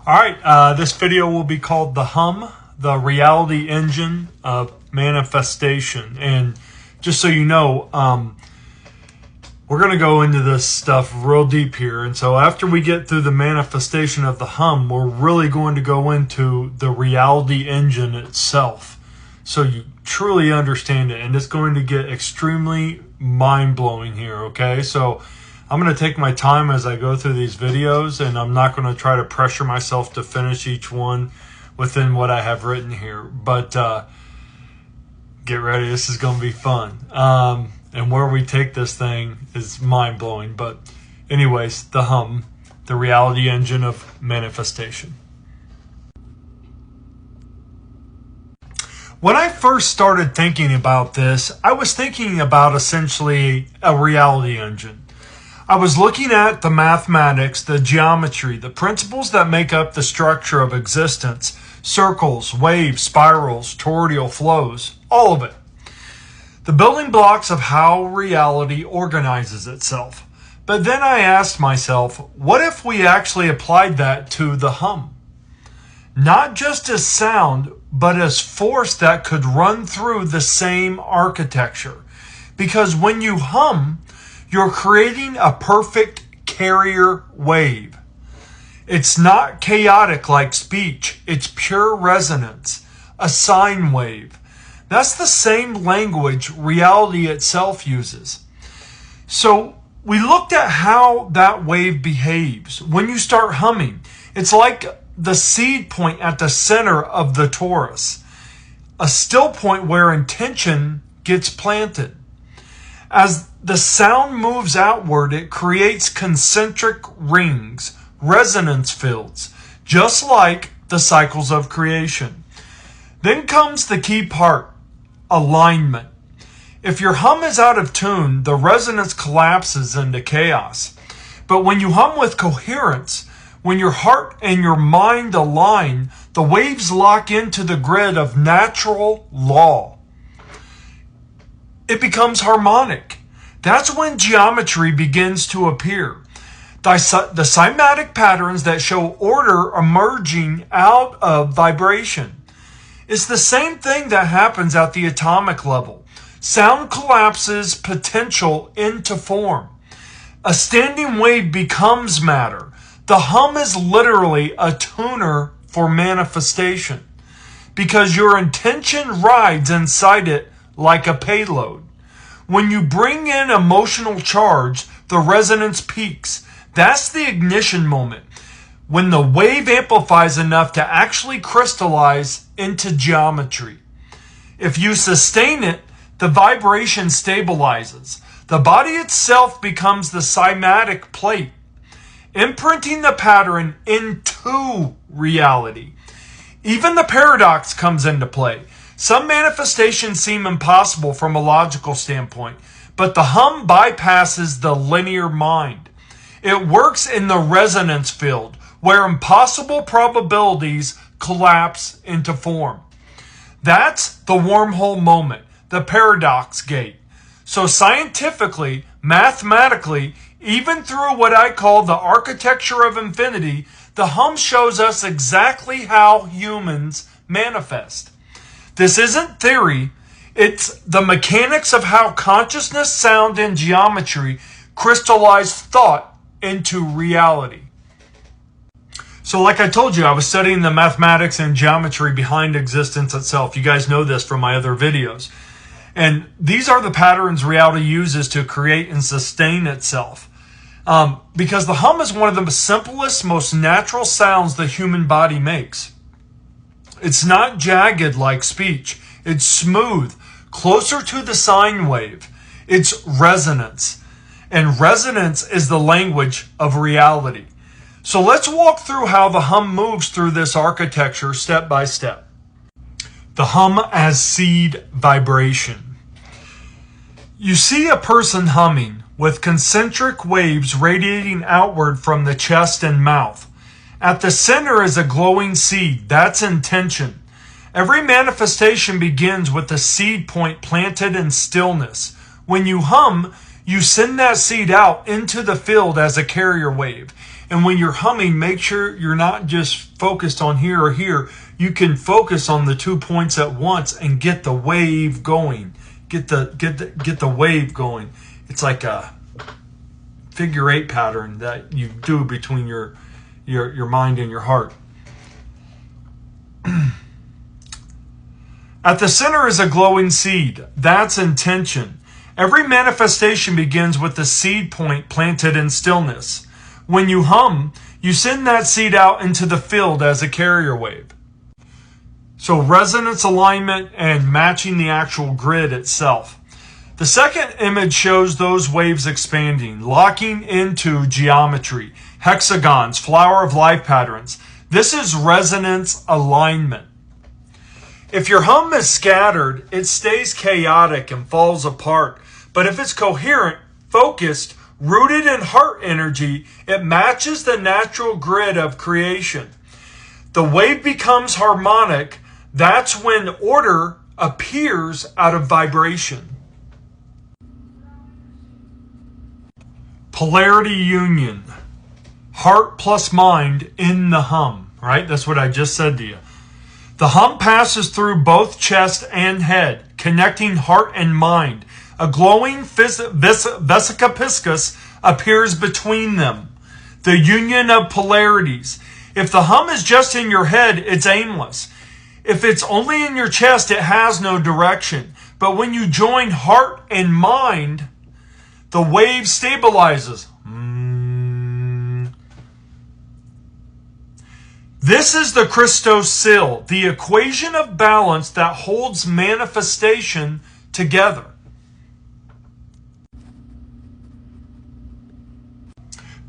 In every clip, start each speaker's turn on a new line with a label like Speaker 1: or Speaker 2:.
Speaker 1: All right, this video will be called The Hum, the Reality Engine of Manifestation. And just so you know, we're going to go into this stuff real deep here. And so after we get through the manifestation of the hum, we're really going to go into the reality engine itself, so you truly understand it. And it's going to get extremely mind-blowing here, okay? So I'm going to take my time as I go through these videos, and I'm not going to try to pressure myself to finish each one within what I have written here. But get ready, this is going to be fun. And where we take this thing is mind-blowing. But anyways, the hum, the reality engine of manifestation. When I first started thinking about this, I was thinking about essentially a reality engine. I was looking at the mathematics, the geometry, the principles that make up the structure of existence, circles, waves, spirals, toroidal flows, all of it. The building blocks of how reality organizes itself. But then I asked myself, what if we actually applied that to the hum? Not just as sound, but as force that could run through the same architecture. Because when you hum, you're creating a perfect carrier wave. It's not chaotic like speech. It's pure resonance, a sine wave. That's the same language reality itself uses. So we looked at how that wave behaves. When you start humming, it's like the seed point at the center of the torus, a still point where intention gets planted. As the sound moves outward, it creates concentric rings, resonance fields, just like the cycles of creation. Then comes the key part, alignment. If your hum is out of tune, the resonance collapses into chaos. But when you hum with coherence, when your heart and your mind align, the waves lock into the grid of natural law. It becomes harmonic. That's when geometry begins to appear. The cymatic patterns that show order emerging out of vibration. It's the same thing that happens at the atomic level. Sound collapses potential into form. A standing wave becomes matter. The hum is literally a tuner for manifestation, because your intention rides inside it like a payload. When you bring in emotional charge, the resonance peaks. That's the ignition moment, when the wave amplifies enough to actually crystallize into geometry. If you sustain it, the vibration stabilizes. The body itself becomes the cymatic plate, imprinting the pattern into reality. Even the paradox comes into play. Some manifestations seem impossible from a logical standpoint, but the hum bypasses the linear mind. It works in the resonance field, where impossible probabilities collapse into form. That's the wormhole moment, the paradox gate. So scientifically, mathematically, even through what I call the architecture of infinity, the hum shows us exactly how humans manifest. This isn't theory. It's the mechanics of how consciousness, sound, and geometry crystallize thought into reality. So like I told you, I was studying the mathematics and geometry behind existence itself. You guys know this from my other videos. And these are the patterns reality uses to create and sustain itself. Because the hum is one of the simplest, most natural sounds the human body makes. It's not jagged like speech. It's smooth, closer to the sine wave. It's resonance. And resonance is the language of reality. So let's walk through how the hum moves through this architecture step by step. The hum as seed vibration. You see a person humming with concentric waves radiating outward from the chest and mouth. At the center is a glowing seed. That's intention. Every manifestation begins with a seed point planted in stillness. When you hum, you send that seed out into the field as a carrier wave. And when you're humming, make sure you're not just focused on here or here. You can focus on the 2 points at once and get the wave going. Get the wave going. It's like a figure 8 pattern that you do between your mind and your heart. At the center is a glowing seed. That's intention. Every manifestation begins with the seed point planted in stillness. When you hum, you send that seed out into the field as a carrier wave. So resonance alignment and matching the actual grid itself. The second image shows those waves expanding, locking into geometry, hexagons, flower of life patterns. This is resonance alignment. If your hum is scattered, it stays chaotic and falls apart. But if it's coherent, focused, rooted in heart energy, it matches the natural grid of creation. The wave becomes harmonic. That's when order appears out of vibration. Polarity union. Heart plus mind in the hum, right? That's what I just said to you. The hum passes through both chest and head, connecting heart and mind. A glowing vesica piscis appears between them. The union of polarities. If the hum is just in your head, it's aimless. If it's only in your chest, it has no direction. But when you join heart and mind, the wave stabilizes. This is the Christosil, the equation of balance that holds manifestation together.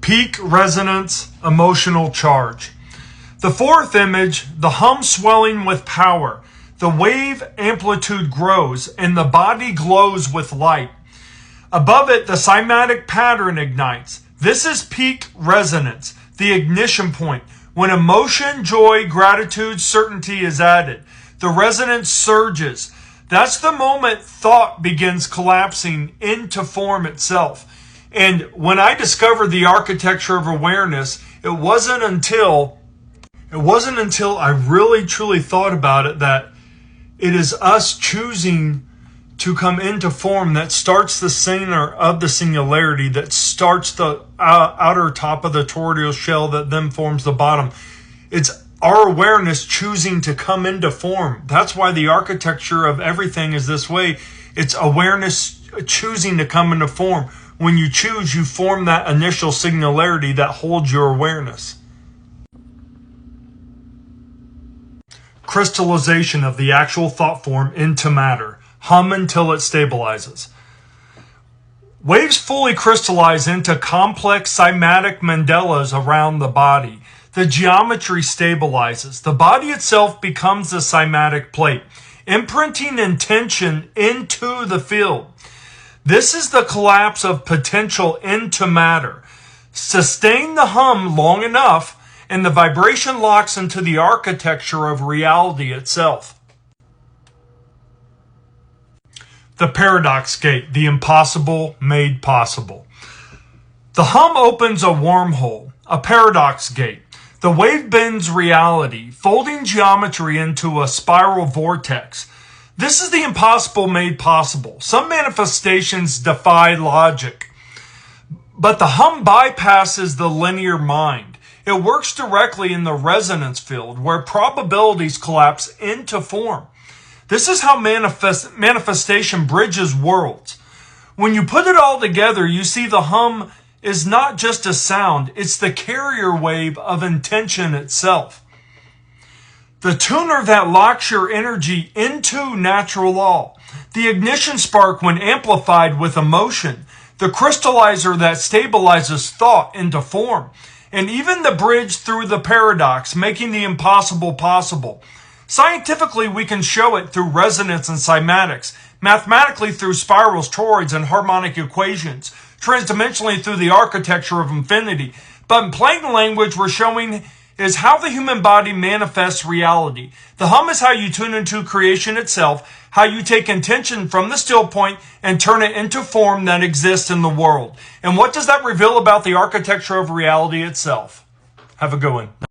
Speaker 1: Peak resonance, emotional charge. The fourth image, the hum swelling with power. The wave amplitude grows and the body glows with light. Above it, the cymatic pattern ignites. This is peak resonance, the ignition point. When emotion, joy, gratitude, certainty is added, the resonance surges. That's the moment thought begins collapsing into form itself. And when I discovered the architecture of awareness, it wasn't until I really truly thought about it that it is us choosing to come into form that starts the center of the singularity, that starts the outer top of the toroidal shell that then forms the bottom. It's our awareness choosing to come into form. That's why the architecture of everything is this way. It's awareness choosing to come into form. When you choose, you form that initial singularity that holds your awareness. Crystallization of the actual thought form into matter. Hum until it stabilizes. Waves fully crystallize into complex cymatic mandalas around the body. The geometry stabilizes. The body itself becomes a cymatic plate, imprinting intention into the field. This is the collapse of potential into matter. Sustain the hum long enough, and the vibration locks into the architecture of reality itself. The paradox gate, the impossible made possible. The hum opens a wormhole, a paradox gate. The wave bends reality, folding geometry into a spiral vortex. This is the impossible made possible. Some manifestations defy logic, but the hum bypasses the linear mind. It works directly in the resonance field where probabilities collapse into form. This is how manifestation bridges worlds. When you put it all together, you see the hum is not just a sound, it's the carrier wave of intention itself. The tuner that locks your energy into natural law. The ignition spark when amplified with emotion. The crystallizer that stabilizes thought into form. And even the bridge through the paradox, making the impossible possible. Scientifically, we can show it through resonance and cymatics, mathematically through spirals, toroids, and harmonic equations, transdimensionally through the architecture of infinity. But in plain language, we're showing is how the human body manifests reality. The hum is how you tune into creation itself, how you take intention from the still point and turn it into form that exists in the world. And what does that reveal about the architecture of reality itself? Have a good one.